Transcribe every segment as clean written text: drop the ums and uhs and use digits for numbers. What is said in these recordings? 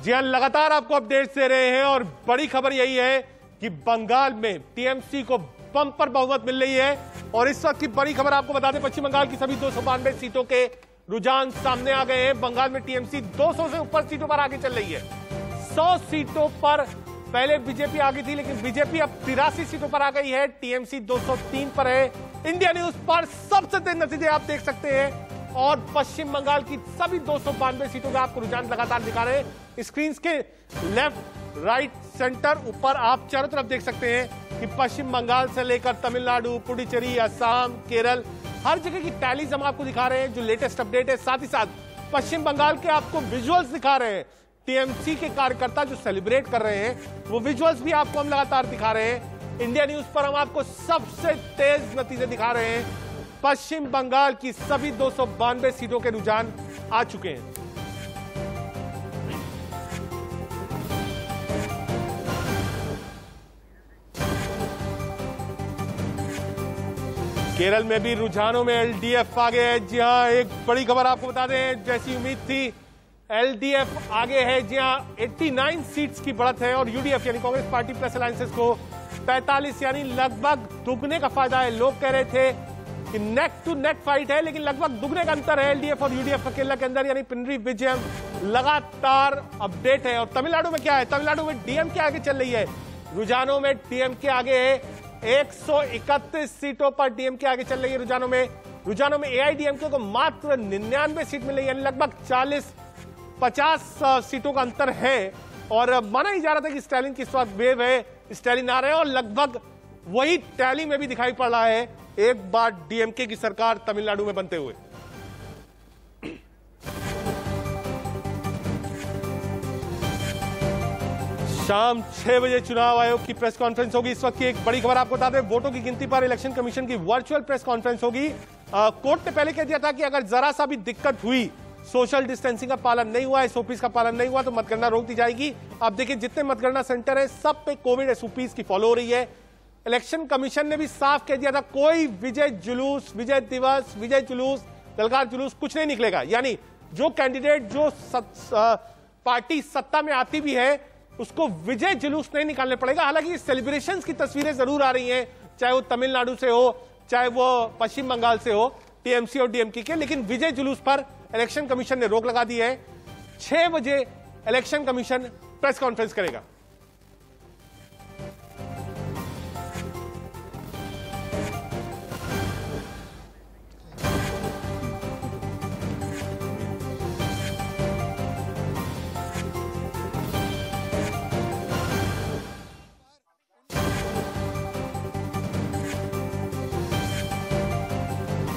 जी हां, लगातार आपको अपडेट्स दे रहे हैं और बड़ी खबर यही है कि बंगाल में टीएमसी को बम्पर बहुमत मिल रही है। और इस वक्त की बड़ी खबर आपको बता दें, पश्चिम बंगाल की सभी 292 सीटों के रुझान सामने आ गए हैं। बंगाल में टीएमसी 200 से ऊपर सीटों पर आगे चल रही है। 100 सीटों पर पहले बीजेपी आगे थी, लेकिन बीजेपी अब 83 सीटों पर आ गई है। टीएमसी 203 पर है। इंडिया न्यूज पर सबसे तेज नतीजे आप देख सकते हैं और पश्चिम बंगाल की सभी 292 सीटों का आपको रुझान लगातार दिखा रहे हैं। स्क्रीन के लेफ्ट, राइट, सेंटर, ऊपर आप चारों तरफ देख सकते हैं कि पश्चिम बंगाल से लेकर तमिलनाडु, पुडुचेरी, असम, केरल, हर जगह की टैलीज हम आपको दिखा रहे हैं जो लेटेस्ट अपडेट है। साथ ही साथ पश्चिम बंगाल के आपको विजुअल्स दिखा रहे हैं। टीएमसी के कार्यकर्ता जो सेलिब्रेट कर रहे हैं वो विजुअल्स भी आपको हम लगातार दिखा रहे हैं। इंडिया न्यूज पर हम आपको सबसे तेज नतीजे दिखा रहे हैं। पश्चिम बंगाल की सभी 292 सीटों के रुझान आ चुके हैं। केरल में भी रुझानों में एलडीएफ आगे है। जी हां, एक बड़ी खबर आपको बता दें, जैसी उम्मीद थी एलडीएफ आगे है। जी हां, 89 सीट्स की बढ़त है और यूडीएफ यानी कांग्रेस पार्टी प्लस अलायंसेस को 45 यानी लगभग दुगने का फायदा है। लोग कह रहे थे कि नेक टू नेक फाइट है, लेकिन लगभग दुगने का अंतर है एलडीएफ और यूडीएफ केरल के अंदर, यानी पिनरी विजयम लगातार अपडेट है। और तमिलनाडु में क्या है? तमिलनाडु में डीएमके आगे चल रही है। रुझानों में डीएमके आगे है। 131 सीटों पर डीएमके आगे चल रही है। रुझानों में एआईडीएमके को मात्र 99 सीट मिल रही है, यानी लगभग 40-50 सीटों का अंतर है। और माना ही जा रहा था कि स्टैलिन की इस वक्त वेव है, स्टैलिन आ रहे हैं और लगभग वही टैली में भी दिखाई पड़ रहा है एक बार डीएमके की सरकार तमिलनाडु में बनते हुए। शाम 6 बजे चुनाव आयोग की प्रेस कॉन्फ्रेंस होगी। इस वक्त की एक बड़ी खबर आपको बता दें, वोटों की गिनती पर इलेक्शन कमीशन की वर्चुअल प्रेस कॉन्फ्रेंस होगी। कोर्ट ने पहले कह दिया था कि अगर जरा सा भी दिक्कत हुई, सोशल डिस्टेंसिंग का पालन नहीं हुआ, एसओपीज का पालन नहीं हुआ, तो मतगणना रोक दी जाएगी। अब देखिए, जितने मतगणना सेंटर है सब पे कोविड एसओपीज की फॉलो हो रही है। इलेक्शन कमीशन ने भी साफ कह दिया था कोई विजय जुलूस, विजय दिवस, विजय जुलूस, ललकार जुलूस कुछ नहीं निकलेगा। यानी जो कैंडिडेट, जो पार्टी सत्ता में आती भी है, उसको विजय जुलूस नहीं निकालने पड़ेगा। हालांकि सेलिब्रेशंस की तस्वीरें जरूर आ रही हैं, चाहे वो तमिलनाडु से हो, चाहे वो पश्चिम बंगाल से हो, टीएमसी और डीएमके के, लेकिन विजय जुलूस पर इलेक्शन कमीशन ने रोक लगा दी है। 6 बजे इलेक्शन कमीशन प्रेस कॉन्फ्रेंस करेगा।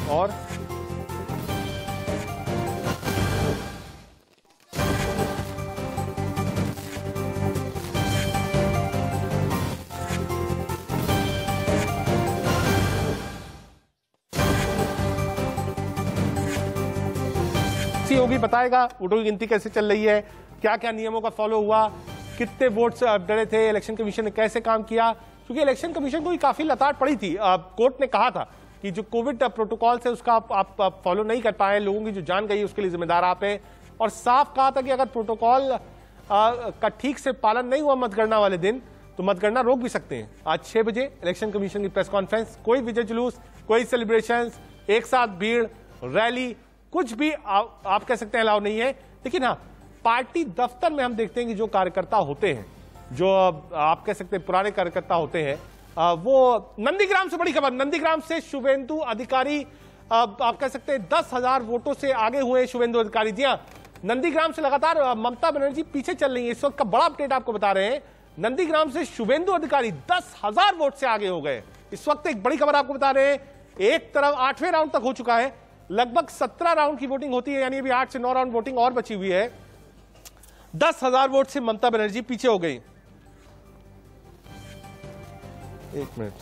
और होगी, बताएगा वोटों की गिनती कैसे चल रही है, क्या क्या नियमों का फॉलो हुआ, कितने वोट से डरे थे, इलेक्शन कमीशन ने कैसे काम किया। क्योंकि इलेक्शन कमीशन को काफी लताड़ पड़ी थी। कोर्ट ने कहा था कि जो कोविड प्रोटोकॉल है उसका आप फॉलो नहीं कर पाए, लोगों की जो जान गई उसके लिए जिम्मेदार आप हैं। और साफ कहा था कि अगर प्रोटोकॉल का ठीक से पालन नहीं हुआ मतगणना वाले दिन, तो मतगणना रोक भी सकते हैं। आज 6 बजे इलेक्शन कमीशन की प्रेस कॉन्फ्रेंस। कोई विजय जुलूस, कोई सेलिब्रेशन, एक साथ भीड़, रैली, कुछ भी आप कह सकते हैं अलाउ नहीं है। लेकिन हाँ, पार्टी दफ्तर में हम देखते हैं कि जो कार्यकर्ता होते हैं, जो आप कह सकते हैं पुराने कार्यकर्ता होते हैं, वो नंदीग्राम से बड़ी खबर, नंदीग्राम से शुभेंदु अधिकारी, आप कह सकते हैं 10,000 वोटों से आगे हुए शुभेंदु अधिकारी। जी हाँ, नंदीग्राम से लगातार ममता बनर्जी पीछे चल रही है। इस वक्त का बड़ा अपडेट आपको बता रहे हैं, नंदीग्राम से शुभेंदु अधिकारी 10,000 वोट से आगे हो गए। इस वक्त एक बड़ी खबर आपको बता रहे हैं, एक तरफ 8वें राउंड तक हो चुका है, लगभग 17 राउंड की वोटिंग होती है, यानी अभी 8 से 9 राउंड वोटिंग और बची हुई है। 10,000 वोट से ममता बनर्जी पीछे हो गई। एक मिनट,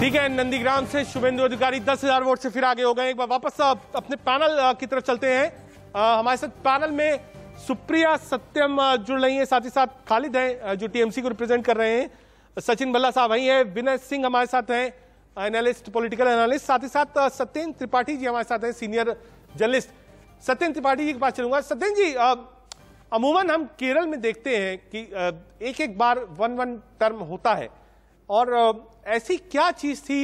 ठीक है, नंदीग्राम से शुभेंदु अधिकारी 10,000 वोट से फिर आगे हो गए। एक बार वापस अपने पैनल की तरफ चलते हैं। हमारे साथ पैनल में सुप्रिया सत्यम जुड़ रही हैं, साथ ही साथ खालिद हैं जो टीएमसी को रिप्रेजेंट कर रहे हैं, सचिन भल्ला साहब वही है, विनय सिंह हमारे साथ हैं एनालिस्ट, पॉलिटिकल एनालिस्ट, साथ ही साथ सत्येंद्र त्रिपाठी जी हमारे साथ हैं सीनियर जर्नलिस्ट। सत्येंद्र त्रिपाठी जी के पास चलूंगा। सत्येंद्र जी, अमूमन हम केरल में देखते हैं कि एक एक बार वन टर्म होता है, और ऐसी क्या चीज थी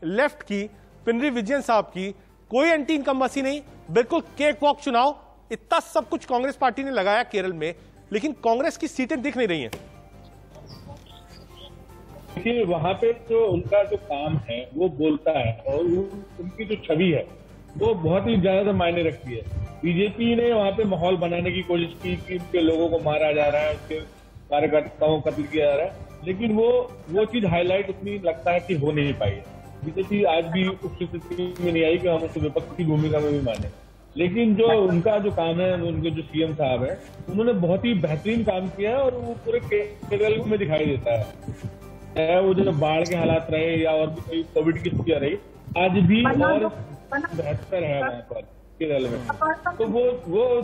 लेफ्ट की, पिनरी विजयन साहब की, कोई एंटी इनकम्बेंसी नहीं, बिल्कुल केक वॉक चुनाव, इतना सब कुछ कांग्रेस पार्टी ने लगाया केरल में, लेकिन कांग्रेस की सीटें दिख नहीं रही हैं। देखिए, वहां पे जो उनका जो काम है वो बोलता है, और उनकी जो छवि है वो बहुत ही ज्यादा मायने रखती है। बीजेपी ने वहां पे माहौल बनाने की कोशिश की कि उनके लोगों को मारा जा रहा है, उसके कार्यकर्ताओं को कत्ल किया जा रहा है, लेकिन वो चीज हाईलाइट उतनी लगता है कि हो नहीं पाई है। बीजेपी आज भी उस स्थिति में नहीं आई कि हम उसको विपक्ष की भूमिका में भी माने। लेकिन जो उनका जो काम है, उनके जो सीएम साहब है, उन्होंने बहुत ही बेहतरीन काम किया है, और वो पूरे केरल में दिखाई देता है। वो जो बाढ़ के हालात रहे या और भी कोई कोविड की स्थितियां रही, आज भी और बेहतर है वहाँ पर केरल में। तो वो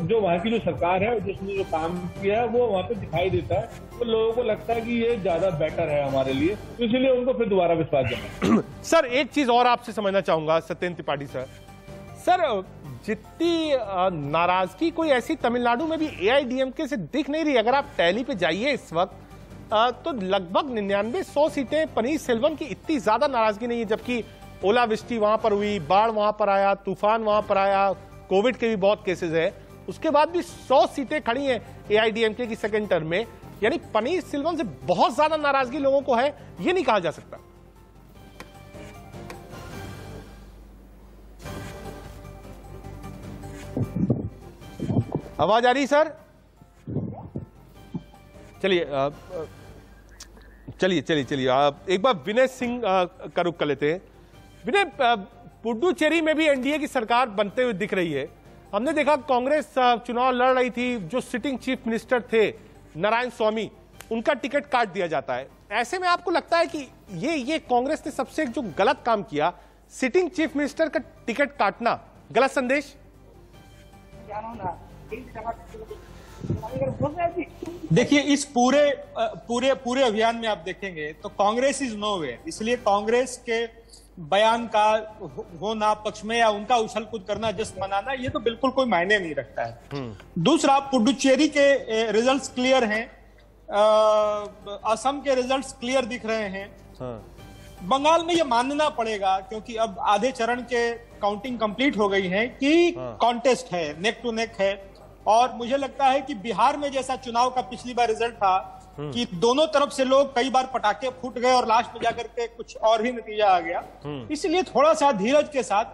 जो वहाँ की जो सरकार है, जिसने जो काम किया है, वो वहाँ पे दिखाई देता है, तो लोगों को लगता है कि ये ज्यादा बेटर है हमारे लिए, तो इसलिए उनको फिर दोबारा विश्वास देना। सर, एक चीज और आपसे समझना चाहूंगा सत्येंद्र त्रिपाठी सर, जितनी नाराजगी कोई ऐसी तमिलनाडु में भी एआईडीएमके से दिख नहीं रही। अगर आप टैली पे जाइए इस वक्त तो लगभग 99-100 सीटें पनीर सेल्वम की, इतनी ज्यादा नाराजगी नहीं है, जबकि ओलावृष्टि वहां पर हुई, बाढ़ वहां पर आया, तूफान वहां पर आया, कोविड के भी बहुत केसेस है, उसके बाद भी 100 सीटें खड़ी हैं एआईडीएमके की सेकेंड टर्म में। यानी पनीर सेल्वम से बहुत ज्यादा नाराजगी लोगों को है, ये नहीं कहा जा सकता। आवाज आ रही सर? चलिए एक बार विनय सिंह का रुख कर लेते हैं। विनय, पुडुचेरी में भी एनडीए की सरकार बनते हुए दिख रही है। हमने देखा कांग्रेस चुनाव लड़ रही थी, जो सिटिंग चीफ मिनिस्टर थे नारायण स्वामी, उनका टिकट काट दिया जाता है। ऐसे में आपको लगता है कि ये कांग्रेस ने सबसे जो गलत काम किया, सिटिंग चीफ मिनिस्टर का टिकट काटना, गलत संदेश? देखिए, इस पूरे अभियान में आप देखेंगे तो कांग्रेस इज नोवेयर, इसलिए कांग्रेस के बयान का होना पक्ष में या उनका उछल कूद करना, जश्न मनाना, ये तो बिल्कुल कोई मायने नहीं रखता है। दूसरा, पुडुचेरी के रिजल्ट्स क्लियर हैं, असम के रिजल्ट्स क्लियर दिख रहे हैं। बंगाल में ये मानना पड़ेगा, क्योंकि अब आधे चरण के काउंटिंग कंप्लीट हो गई है, कि कॉन्टेस्ट है, नेक टू नेक है। और मुझे लगता है कि बिहार में जैसा चुनाव का पिछली बार रिजल्ट था कि दोनों तरफ से लोग कई बार पटाखे फूट गए और लास्ट में जाकर के कुछ और ही नतीजा आ गया, इसलिए थोड़ा सा धीरज के साथ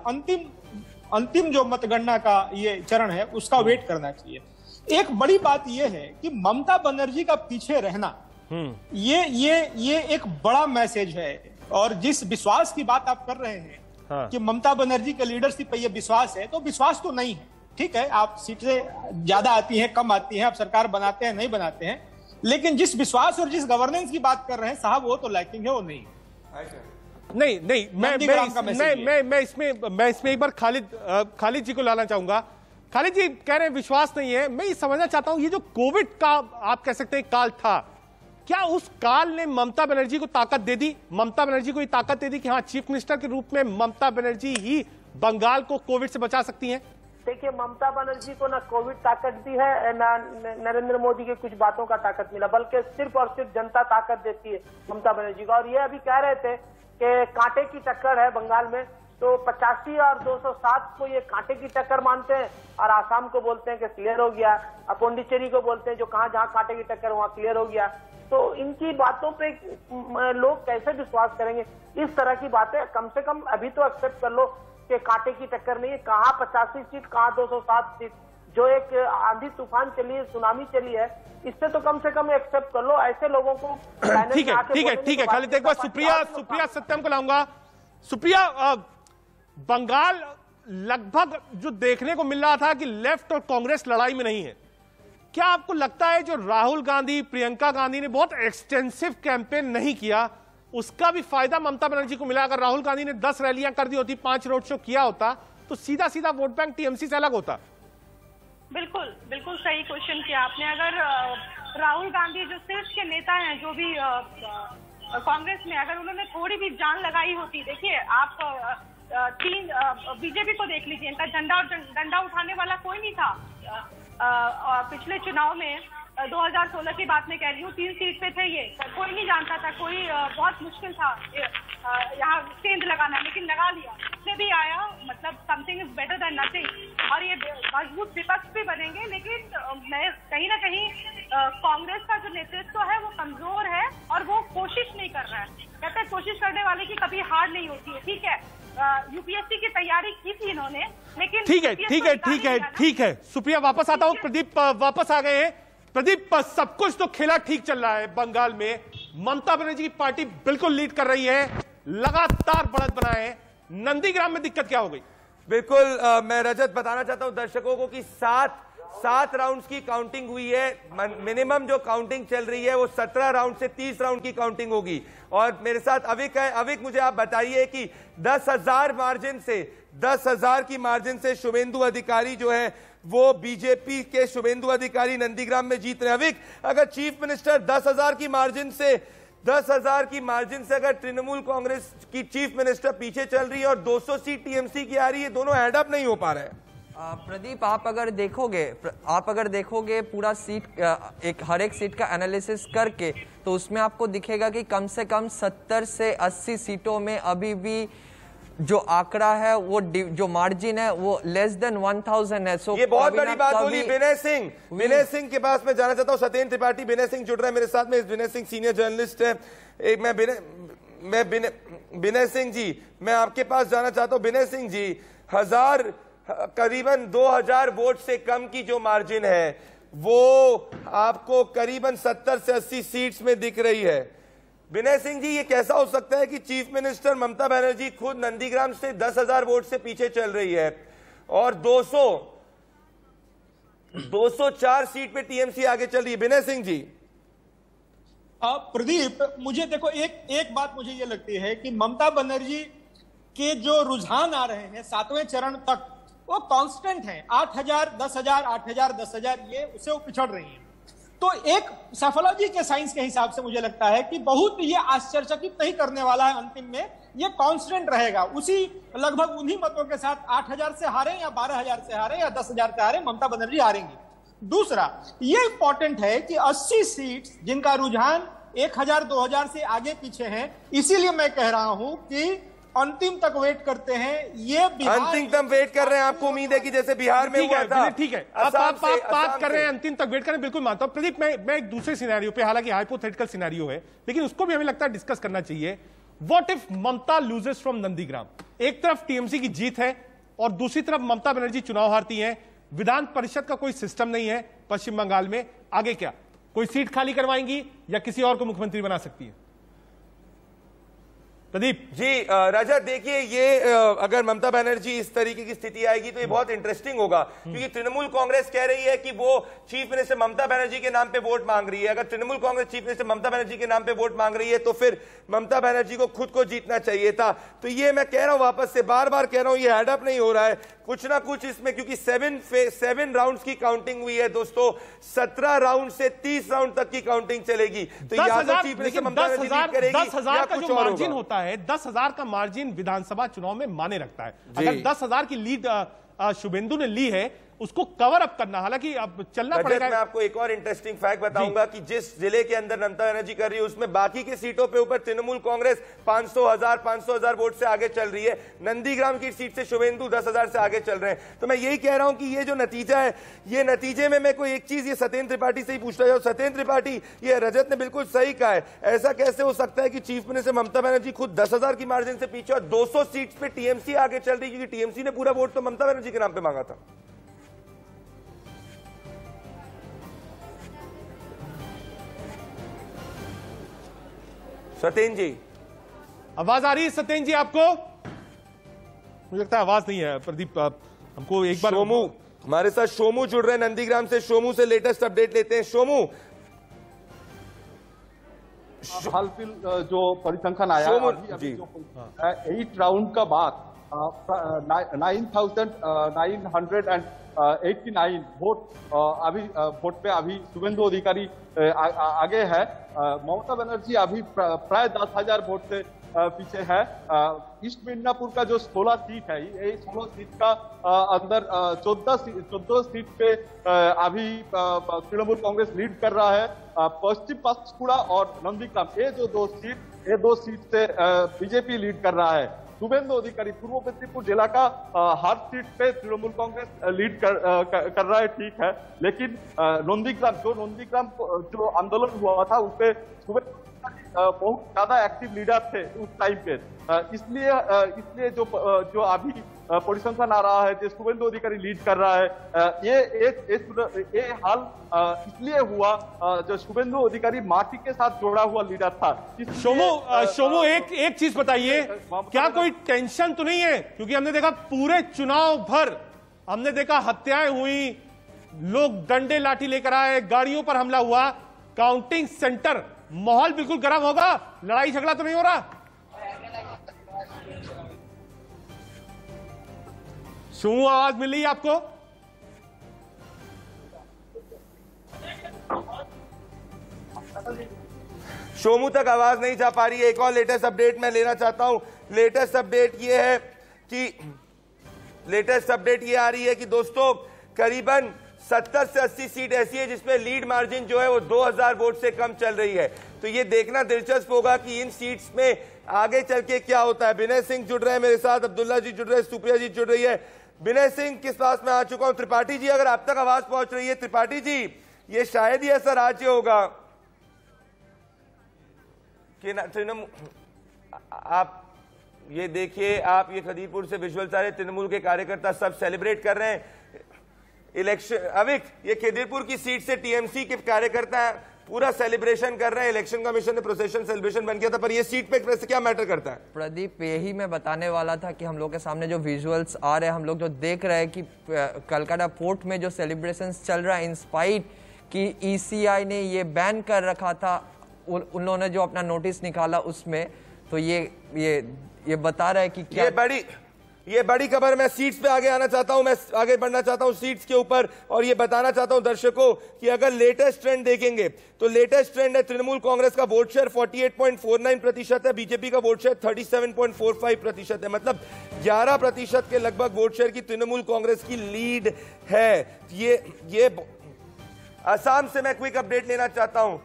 अंतिम जो मतगणना का ये चरण है उसका वेट करना चाहिए। एक बड़ी बात यह है कि ममता बनर्जी का पीछे रहना, ये एक बड़ा मैसेज है। और जिस विश्वास की बात आप कर रहे हैं कि ममता बनर्जी के लीडरशिप पे ये विश्वास है, तो विश्वास तो नहीं है। ठीक है, आप सीटें ज्यादा आती हैं, कम आती हैं, आप सरकार बनाते हैं, नहीं बनाते हैं, लेकिन जिस विश्वास और जिस गवर्नेंस की बात कर रहे हैं साहब, वो तो लैकिंग है, वो नहीं। मैं इसमें एक बार खालिद जी को लाना चाहूंगा। खालिद जी कह रहे हैं विश्वास नहीं है। मैं ये समझना चाहता हूं, ये जो कोविड का आप कह सकते हैं काल था, क्या उस काल ने ममता बनर्जी को ताकत दे दी? ममता बनर्जी को ये ताकत दे दी कि हाँ, चीफ मिनिस्टर के रूप में ममता बनर्जी ही बंगाल को कोविड से बचा सकती हैं? देखिए, ममता बनर्जी को ना कोविड ताकत दी है, ना नरेंद्र मोदी के कुछ बातों का ताकत मिला, बल्कि सिर्फ और सिर्फ जनता ताकत देती है ममता बनर्जी को। और ये अभी कह रहे थे कि कांटे की टक्कर है बंगाल में, तो 85 और 207 को ये कांटे की टक्कर मानते हैं, और आसाम को बोलते हैं कि क्लियर हो गया, और पुडुचेरी को बोलते हैं जो जहां कांटे की टक्कर वहां क्लियर हो गया। तो इनकी बातों पे लोग कैसे विश्वास करेंगे? इस तरह की बातें कम से कम अभी तो एक्सेप्ट कर लो कि कांटे की टक्कर नहीं है। कहाँ 85 सीट, कहाँ 207 सीट, जो एक आंधी तूफान चली है, सुनामी चली है, इससे तो कम से कम एक्सेप्ट कर लो। ऐसे लोगों को ठीक है खालिद, एक बार सुप्रिया सत्यम को लाऊंगा। सुप्रिया, बंगाल लगभग जो देखने को मिल रहा था कि लेफ्ट और कांग्रेस लड़ाई में नहीं है, क्या आपको लगता है जो राहुल गांधी, प्रियंका गांधी ने बहुत एक्सटेंसिव कैंपेन नहीं किया, उसका भी फायदा ममता बनर्जी को मिला। अगर राहुल गांधी ने 10 रैलियां कर दी होती, 5 रोड शो किया होता, तो सीधा सीधा वोट बैंक टीएमसी से अलग होता। बिल्कुल बिल्कुल सही क्वेश्चन किया आपने। अगर राहुल गांधी जो सिर्फ के नेता हैं, जो भी कांग्रेस में, अगर उन्होंने थोड़ी भी जान लगाई होती, देखिए आप बीजेपी को देख लीजिए, इनका डंडा उठाने वाला कोई नहीं था। पिछले चुनाव में 2016 की बात में कह रही हूँ, 3 सीट पे थे ये, कोई नहीं जानता था, कोई बहुत मुश्किल था यहाँ सेंध लगाना, लेकिन लगा लिया। इससे भी आया, मतलब something is better than nothing. और ये मजबूत विपक्ष भी बनेंगे, लेकिन मैं कहीं ना कहीं कांग्रेस का जो नेतृत्व है वो कमजोर है और वो कोशिश नहीं कर रहा है। कहते हैं कोशिश करने वाले की कभी हार नहीं होती है। ठीक है, यूपीएससी की तैयारी की थी इन्होंने, लेकिन ठीक है सुप्रिया, वापस आता हूं। प्रदीप वापस आ गए हैं। प्रदीप, सब कुछ तो खेला ठीक चल रहा है बंगाल में, ममता बनर्जी की पार्टी बिल्कुल लीड कर रही है, लगातार बढ़त बनाए हैं। नंदीग्राम में दिक्कत क्या हो गई? बिल्कुल, मैं रजत बताना चाहता हूं दर्शकों को कि 7 राउंड्स की काउंटिंग हुई है। मिनिमम जो काउंटिंग चल रही है वो 17 राउंड से 30 राउंड की काउंटिंग होगी। और मेरे साथ अविक है। अविक, मुझे आप बताइए कि 10,000 की मार्जिन से शुभेंदु अधिकारी जो है वो बीजेपी के शुभेंदु अधिकारी नंदीग्राम में जीत रहे हैं। अविक, अगर चीफ मिनिस्टर 10,000 की मार्जिन से अगर तृणमूल कांग्रेस की चीफ मिनिस्टर पीछे चल रही है और 200 सीट टीएमसी की आ रही है, दोनों एड अप नहीं हो पा रहे हैं। प्रदीप, आप अगर देखोगे पूरा सीट, हर एक सीट का एनालिसिस करके, तो उसमें आपको दिखेगा कि कम से कम 70 से 80 सीटों में अभी भी जो आंकड़ा है, वो जो मार्जिन है वो लेस देन 1000 है। ये बहुत बड़ी बात बोली विनय सिंह के पास मैं जाना चाहता हूं। सत्येंद्र त्रिपाठी, विनय सिंह जुड़ रहे हैं मेरे साथ में। विनय सिंह सीनियर जर्नलिस्ट है। विनय सिंह जी, मैं आपके पास जाना चाहता हूं। विनय सिंह जी, करीबन 2000 वोट से कम की जो मार्जिन है वो आपको करीबन 70 से 80 सीट्स में दिख रही है। विनय सिंह जी, ये कैसा हो सकता है कि चीफ मिनिस्टर ममता बनर्जी खुद नंदीग्राम से 10,000 वोट से पीछे चल रही है और 204 सीट पे टीएमसी आगे चल रही है? विनय सिंह जी। प्रदीप, मुझे देखो एक बात मुझे ये लगती है कि ममता बनर्जी के जो रुझान आ रहे हैं 7वें चरण तक, वो कांस्टेंट है। 8,000, 10,000, 8,000, 10,000, ये उससे वो पिछड़ रही है। तो एक साइकोलॉजी के साइंस के हिसाब से मुझे लगता है कि बहुत ये आश्चर्यचकित नहीं करने वाला है। अंतिम में ये कांस्टेंट रहेगा, उसी लगभग उन्हीं मतों के साथ 8,000 से हारे या 12,000 से हारे या 10,000 से हारे, ममता बनर्जी हारेंगी। दूसरा, ये इंपॉर्टेंट है कि 80 सीट जिनका रुझान 1,000, 2,000 से आगे पीछे हैं, इसीलिए मैं कह रहा हूं कि अंतिम तक वेट करते हैं। ये अंतिम तक वेट कर रहे हैं। आपको उम्मीद है कि जैसे बिहार में हुआ था? ठीक है, आप बात कर रहे हैं अंतिम तक वेट करें, बिल्कुल मानता हूं। प्रदीप, मैं एक दूसरे सिनेरियो पे, हालांकि हाइपोथेटिकल सिनेरियो है, लेकिन उसको भी हमें लगता है डिस्कस करना चाहिए। What if Mamata loses from Nandigram? एक तरफ टीएमसी की जीत है और दूसरी तरफ ममता बनर्जी चुनाव हारती है। विधान परिषद का कोई सिस्टम नहीं है पश्चिम बंगाल में। आगे क्या, कोई सीट खाली करवाएंगी या किसी और को मुख्यमंत्री बना सकती है? प्रदीप जी। रजत, देखिए, ये अगर ममता बनर्जी इस तरीके की स्थिति आएगी तो ये बहुत इंटरेस्टिंग होगा, क्योंकि तृणमूल कांग्रेस कह रही है कि वो चीफ मिनिस्टर ममता बनर्जी के नाम पे वोट मांग रही है। अगर तृणमूल कांग्रेस चीफ मिनिस्टर ममता बनर्जी के नाम पे वोट मांग रही है तो फिर ममता बनर्जी को खुद को जीतना चाहिए था। तो ये मैं कह रहा हूं, वापस से बार बार कह रहा हूं, ये एडअप नहीं हो रहा है। कुछ ना कुछ इसमें, क्योंकि 7 राउंड्स की काउंटिंग हुई है दोस्तों। 17 राउंड से 30 राउंड तक की काउंटिंग चलेगी। तो या तो chief minister Mamata Banerjee lead करेगी या कुछ और मार्जिन होता है। 10,000 का मार्जिन विधानसभा चुनाव में माने रखता है। अगर 10,000 की लीड शुभेंदु ने ली है, उसको कवर अप करना, हालांकि अब चलना पड़ेगा। मैं आपको एक और इंटरेस्टिंग फैक्ट बताऊंगा कि जिस जिले के अंदर ममता बनर्जी कर रही है उसमें बाकी की सीटों पे ऊपर तृणमूल कांग्रेस 500,000 वोट से आगे चल रही है। नंदीग्राम की सीट से शुभेंदु 10,000 से आगे चल रहे हैं। तो मैं यही कह रहा हूं कि ये जो नतीजा है, ये नतीजे में मैं कोई एक चीज ये सत्येंद्र त्रिपाठी से ही पूछ रहा हूं। सत्येंद्र त्रिपाठी, ये रजत ने बिल्कुल सही कहा है, ऐसा कैसे हो सकता है कि चीफ मिनिस्टर ममता बनर्जी खुद 10,000 की मार्जिन से पीछे और 200 सीट पे टीएमसी आगे चल रही, क्योंकि टीएमसी ने पूरा वोट तो ममता बनर्जी के नाम पे मांगा था। सत्येंद्र जी, आवाज आ रही है? सत्येंद्र जी आपको? मुझे लगता है आवाज नहीं है। प्रदीप, हमको एक बार। सोमू, हमारे साथ सोमू जुड़ रहे हैं नंदीग्राम से। सोमू से लेटेस्ट अपडेट लेते हैं। सोमू, हाल फिलहाल जो परिसंख्यान आया अभी जो 8 राउंड का बाद 9,989 वोट अभी वोट पे अभी शुभेंदु अधिकारी आगे है। ममता बनर्जी अभी प्राय 10,000 वोट से पीछे है। ईस्ट मिदनापुर का जो 16 सीट है, ये 16 सीट का अंदर 14 सीट पे अभी तृणमूल कांग्रेस लीड कर रहा है। पश्चिम पंचकुड़ा और नंदीग्राम ये दो सीट से बीजेपी लीड कर रहा है। शुभेंदु अधिकारी पूर्व मेदिनीपुर जिला का हर सीट पे तृणमूल कांग्रेस लीड कर रहा है, ठीक है, लेकिन नंदीग्राम जो आंदोलन हुआ था उसपे शुभेंदु बहुत ज्यादा एक्टिव लीडर थे उस टाइम पे, इसलिए जो अभी परिसंख्यान आ रहा है, शुभेंदु अधिकारी लीड कर रहा है। ये हाल इसलिए हुआ जो शुभेंदु अधिकारी माटी के साथ जोड़ा हुआ लीडर था। शोमो एक चीज बताइए, क्या कोई टेंशन तो नहीं है? क्योंकि हमने देखा पूरे चुनाव भर हमने देखा हत्याएं हुई, लोग डंडे लाठी लेकर आए, गाड़ियों पर हमला हुआ, काउंटिंग सेंटर माहौल बिल्कुल गर्म होगा, लड़ाई झगड़ा तो नहीं हो रहा? शोमू आवाज मिल रही है आपको? शोमू तक आवाज नहीं जा पा रही है। एक और लेटेस्ट अपडेट मैं लेना चाहता हूं। लेटेस्ट अपडेट ये आ रही है कि दोस्तों करीबन 70 से 80 सीट ऐसी है जिसमें लीड मार्जिन जो है वो 2000 वोट से कम चल रही है। तो ये देखना दिलचस्प होगा कि इन सीट्स में आगे चल के क्या होता है। विनय सिंह जुड़ रहे हैं मेरे साथ, अब्दुल्ला जी जुड़ रहे हैं, सुप्रिया जी जुड़ रही है। विनय सिंह के पास मैं आ चुका हूं। त्रिपाठी जी अगर आप तक आवाज पहुंच रही है, त्रिपाठी जी ये शायद ही ऐसा राज्य होगा कि तृणमूल, आप ये देखिए, आप ये खदीपुर से विजुअल सारे तृणमूल के कार्यकर्ता सब सेलिब्रेट कर रहे हैं इलेक्शन। अविक ये खदीपुर की सीट से टीएमसी के कार्यकर्ता पूरा सेलिब्रेशन कर रहे हैं। इलेक्शन कमीशन ने प्रोसेशन सेलिब्रेशन बन किया था, पर ये सीट पे क्या मैटर करता है? प्रदीप, यही मैं बताने वाला था कि हम लोग के सामने जो विजुअल्स आ रहे हैं, हम लोग जो देख रहे हैं कि कलकत्ता फोर्ट में जो सेलिब्रेशंस चल रहा है, इंस्पाइट कि ईसीआई ने ये बैन कर रखा था, उन्होंने जो अपना नोटिस निकाला उसमें, तो ये बता रहा है कि क्या ये बड़ी खबर। मैं सीट्स पे आगे आना चाहता हूं, मैं आगे बढ़ना चाहता हूं सीट्स के ऊपर, और ये बताना चाहता हूं दर्शकों कि अगर लेटेस्ट ट्रेंड देखेंगे तो लेटेस्ट ट्रेंड है तृणमूल कांग्रेस का वोट शेयर 48.49% है, बीजेपी का वोट शेयर 37.45% है। मतलब 11% के लगभग वोट शेयर की तृणमूल कांग्रेस की लीड है। ये असम से मैं क्विक अपडेट लेना चाहता हूं।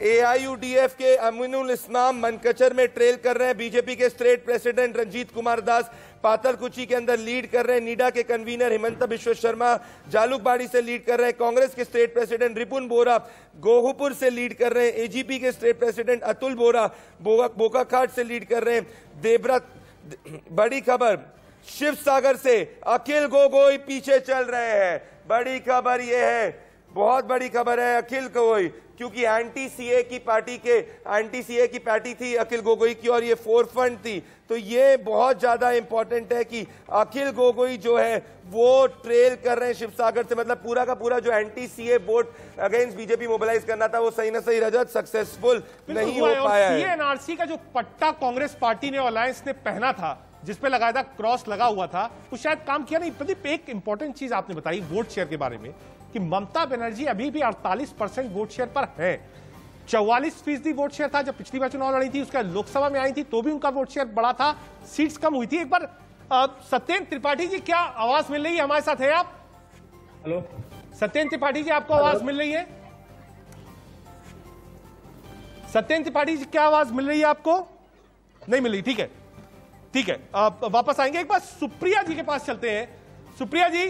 AIUDF के अमीनुल इस्लाम मनकचर में ट्रेल कर रहे हैं, बीजेपी के स्टेट प्रेसिडेंट रंजीत कुमार दास पातलकुची के अंदर लीड कर रहे हैं, नीडा के कन्वीनर हिमंता बिश्व शर्मा जालुकबाड़ी से लीड कर रहे हैं, कांग्रेस के स्टेट प्रेसिडेंट रिपुन बोरा गोहुपुर से लीड कर रहे हैं, एजीपी के स्टेट प्रेसिडेंट अतुल बोरा बोकाखाट से लीड कर रहे हैं, देवव्रत। बड़ी खबर शिव सागर से अखिल गोगोई पीछे चल रहे हैं। बड़ी खबर यह है, बहुत बड़ी खबर है अखिल गोगोई, क्योंकि एंटी सीए की पार्टी थी अखिल गोगोई की, और ये फोरफ्रंट थी। तो ये बहुत ज्यादा इंपॉर्टेंट है कि अखिल गोगोई जो है वो ट्रेल कर रहे हैं शिवसागर से। मतलब पूरा का पूरा जो anti CAA vote against BJP mobilise करना था वो सही ना सही रजत सक्सेसफुल नहीं हो पाया है। सीएनआरसी का जो पट्टा कांग्रेस पार्टी ने अलायंस ने पहना था, जिसपे लगाया क्रॉस लगा हुआ था, वो शायद काम किया नहीं। प्रदीप, एक इंपॉर्टेंट चीज आपने बताई वोट शेयर के बारे में कि ममता बनर्जी अभी भी 48% वोट शेयर पर है। 44% वोट शेयर था जब पिछली बार चुनाव लड़ी थी, उसका लोकसभा में आई थी तो भी उनका वोट शेयर बढ़ा था, सीट्स कम हुई थी। एक बार सत्येंद्र त्रिपाठी जी, क्या आवाज मिल रही है? हमारे साथ है आप? हेलो सत्येंद्र त्रिपाठी जी, आपको आवाज मिल रही है? सत्येंद्र त्रिपाठी जी, क्या आवाज मिल रही है आपको? नहीं मिल रही, ठीक है ठीक है, वापस आएंगे। एक बार सुप्रिया जी के पास चलते हैं। सुप्रिया जी,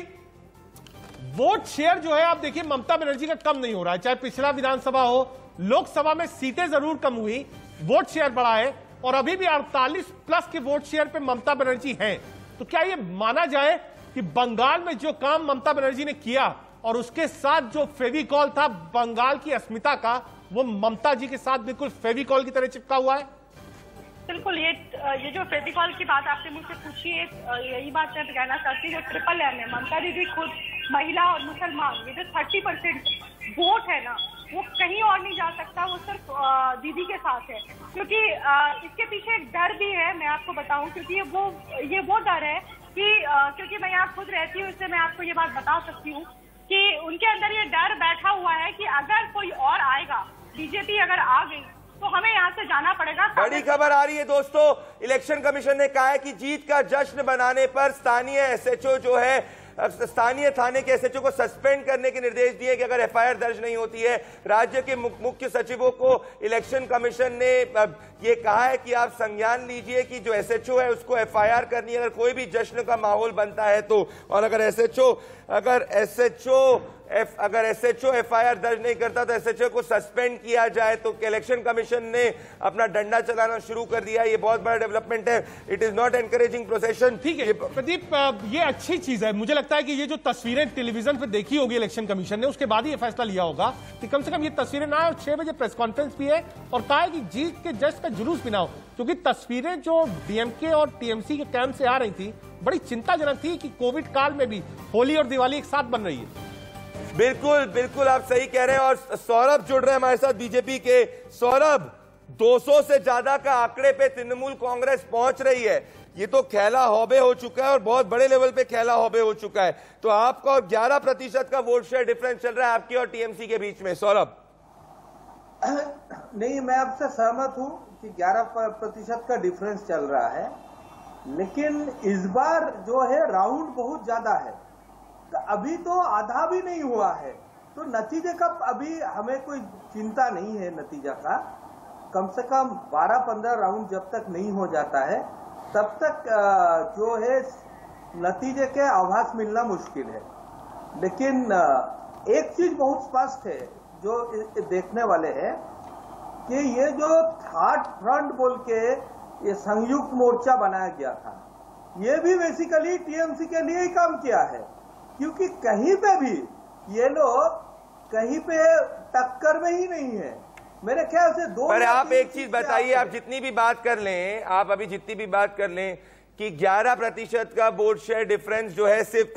वोट शेयर जो है आप देखिए ममता बनर्जी का कम नहीं हो रहा है, चाहे पिछला विधानसभा हो, लोकसभा में सीटें जरूर कम हुई, वोट शेयर बढ़ा है, और अभी भी 48+ के वोट शेयर पे ममता बनर्जी हैं। तो क्या ये माना जाए कि बंगाल में जो काम ममता बनर्जी ने किया और उसके साथ जो फेविकॉल था बंगाल की अस्मिता का, वो ममता जी के साथ बिल्कुल फेविकॉल की तरह चिपका हुआ है? बिल्कुल, ये जो फेविकॉल की बात आपने मुझसे पूछी है, यही बात मैं कहना चाहती हूँ। जो ट्रिपल एम है, ममता दीदी खुद महिला और मुसलमान, ये जो 30% वोट है ना, वो कहीं और नहीं जा सकता, वो सिर्फ दीदी के साथ है। क्योंकि इसके पीछे एक डर भी है, मैं आपको बताऊं, क्योंकि ये वो डर है कि क्योंकि मैं यहाँ खुद रहती हूँ, इससे मैं आपको ये बात बता सकती हूँ कि उनके अंदर ये डर बैठा हुआ है कि अगर कोई और आएगा, बीजेपी अगर आ गई तो हमें यहाँ से जाना पड़ेगा। बड़ी खबर आ रही है दोस्तों, इलेक्शन कमीशन ने कहा है कि जीत का जश्न बनाने पर स्थानीय एसएचओ जो है, स्थानीय थाने के एसएचओ को सस्पेंड करने के निर्देश दिए कि अगर एफआईआर दर्ज नहीं होती है। राज्य के मुख्य सचिवों को इलेक्शन कमीशन ने ये कहा है कि आप संज्ञान लीजिए कि जो एसएचओ है उसको एफआईआर करनी है अगर कोई भी जश्न का माहौल बनता है तो, और अगर एसएचओ एफआईआर दर्ज नहीं करता तो एसएचओ को सस्पेंड किया जाए। तो इलेक्शन कमीशन ने अपना डंडा चलाना शुरू कर दिया। ये बहुत बड़ा डेवलपमेंट है। It is not encouraging procession. ठीक है प्रदीप, ये अच्छी चीज है। मुझे लगता है कि ये जो तस्वीरें टेलीविजन पे देखी होगी इलेक्शन कमीशन ने, उसके बाद ही ये फैसला लिया होगा कि कम से कम ये तस्वीरें ना आए, और 6 बजे प्रेस कॉन्फ्रेंस भी है और कहा है कि जीत के जश्न का जुलूस भी ना हो। क्योंकि तस्वीरें जो डीएमके और टीएमसी के कैंप से आ रही थी बड़ी चिंताजनक थी कि कोविड काल में भी होली और दिवाली एक साथ बन रही है। बिल्कुल बिल्कुल आप सही कह रहे हैं। और सौरभ जुड़ रहे हैं हमारे साथ बीजेपी के। सौरभ, 200 से ज्यादा का आंकड़े पे तृणमूल कांग्रेस पहुंच रही है। ये तो खेला हौबे हो चुका है और बहुत बड़े लेवल पे खेला हौबे हो चुका है। तो आपका और 11% का वोट शेयर डिफरेंस चल रहा है आपकी और टीएमसी के बीच में। सौरभ, नहीं, मैं आपसे सहमत हूं कि 11% का डिफरेंस चल रहा है, लेकिन इस बार जो है राउंड बहुत ज्यादा है। अभी तो आधा भी नहीं हुआ है, तो नतीजे का अभी हमें कोई चिंता नहीं है। नतीजा का कम से कम 12-15 राउंड जब तक नहीं हो जाता है तब तक जो है नतीजे के आभास मिलना मुश्किल है। लेकिन एक चीज बहुत स्पष्ट है जो देखने वाले हैं कि ये जो थर्ड फ्रंट बोल के ये संयुक्त मोर्चा बनाया गया था, ये भी बेसिकली टीएमसी के लिए ही काम किया है। क्योंकि कहीं पे भी ये लोग कहीं पे टक्कर में ही नहीं है। मेरे ख्याल से दो। पर आप एक चीज बताइए, आप जितनी भी बात कर लें, आप अभी जितनी भी बात कर लें कि 11% का वोट शेयर डिफरेंस जो है सिर्फ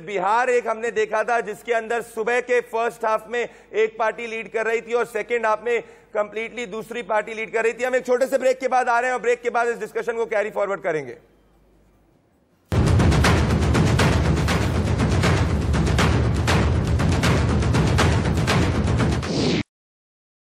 बिहार एक हमने देखा था जिसके अंदर सुबह के फर्स्ट हाफ में एक पार्टी लीड कर रही थी और सेकेंड हाफ में कंप्लीटली दूसरी पार्टी लीड कर रही थी। हम एक छोटे से ब्रेक के बाद आ रहे हैं और ब्रेक के बाद इस डिस्कशन को कैरी फॉरवर्ड करेंगे।